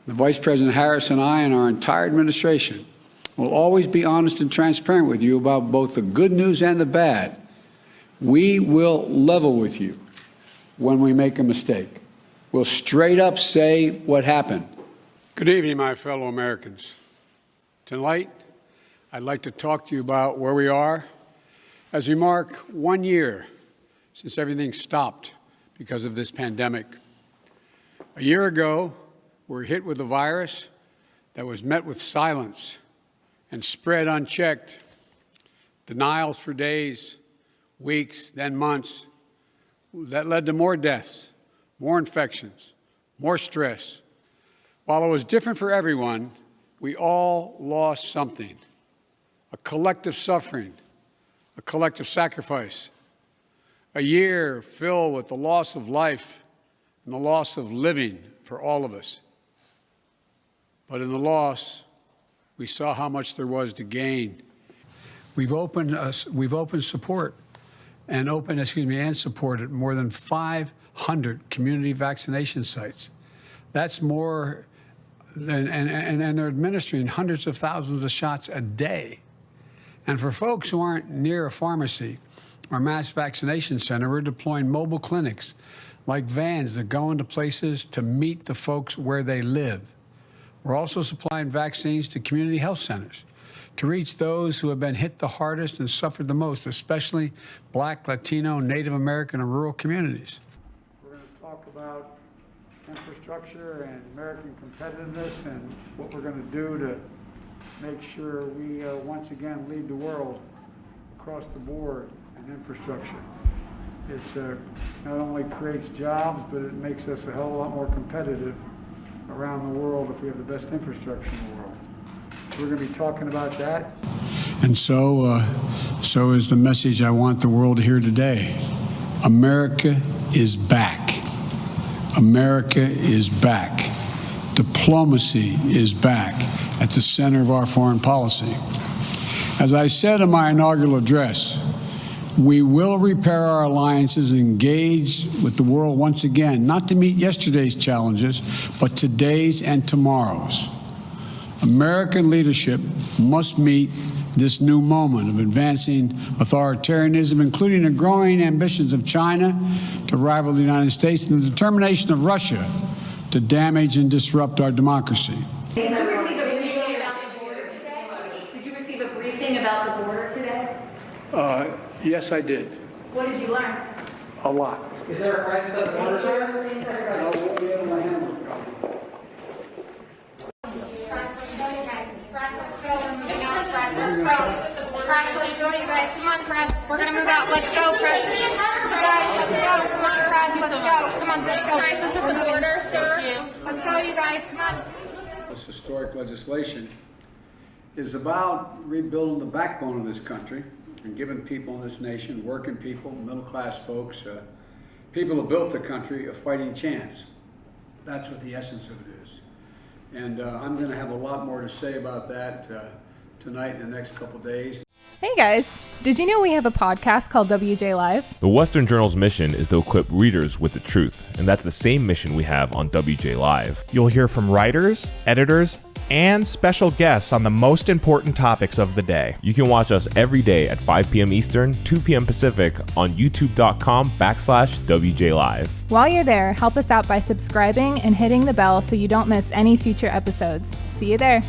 The Vice President Harris and I and our entire administration will always be honest and transparent with you about both the good news and the bad. We will level with you when we make a mistake. We'll straight up say what happened. Good evening, my fellow Americans. Tonight, I'd like to talk to you about where we are as we mark 1 year since everything stopped because of this pandemic. A year ago, we were hit with a virus that was met with silence and spread unchecked. Denials for days, weeks, then months. That led to more deaths, more infections, more stress. While it was different for everyone, we all lost something. A collective suffering, a collective sacrifice. A year filled with the loss of life and the loss of living for all of us. But in the loss, we saw how much there was to gain. We've opened support and supported more than 500 community vaccination sites. That's more than, and they're administering hundreds of thousands of shots a day. And for folks who aren't near a pharmacy or mass vaccination center, we're deploying mobile clinics like vans that go into places to meet the folks where they live. We're also supplying vaccines to community health centers to reach those who have been hit the hardest and suffered the most, especially Black, Latino, Native American, and rural communities. We're going to talk about infrastructure and American competitiveness and what we're going to do to make sure we once again lead the world across the board in infrastructure. It's not only creates jobs, but it makes us a hell of a lot more competitive around the world if we have the best infrastructure in the world. So we're going to be talking about that. And so is the message I want the world to hear today. America is back. America is back. Diplomacy is back at the center of our foreign policy. As I said in my inaugural address, we will repair our alliances and engage with the world once again, not to meet yesterday's challenges, but today's and tomorrow's. American leadership must meet this new moment of advancing authoritarianism, including the growing ambitions of China to rival the United States and the determination of Russia to damage and disrupt our democracy. Did you receive a briefing about the border today? Did you receive a briefing about the border today? Yes, I did. What did you learn? A lot. Is there a crisis at the border, sir? I won't be able to handle it. Press, let's go, you guys. Come on, press. We're gonna move out. Let's go, press. Guys, let's go. Come on, press. Let's go. Come on, let's go. Crisis at the border, sir. Let's go, you guys. Come on. This historic legislation is about rebuilding the backbone of this country and giving people in this nation, working people, middle-class folks, people who built the country, a fighting chance. That's what the essence of it is. And I'm going to have a lot more to say about that tonight in the next couple days. Hey guys, did you know we have a podcast called WJ Live? The Western Journal's mission is to equip readers with the truth, and that's the same mission we have on WJ Live. You'll hear from writers, editors, and special guests on the most important topics of the day. You can watch us every day at 5 p.m. Eastern, 2 p.m. Pacific on youtube.com/WJ Live. While you're there, help us out by subscribing and hitting the bell so you don't miss any future episodes. See you there.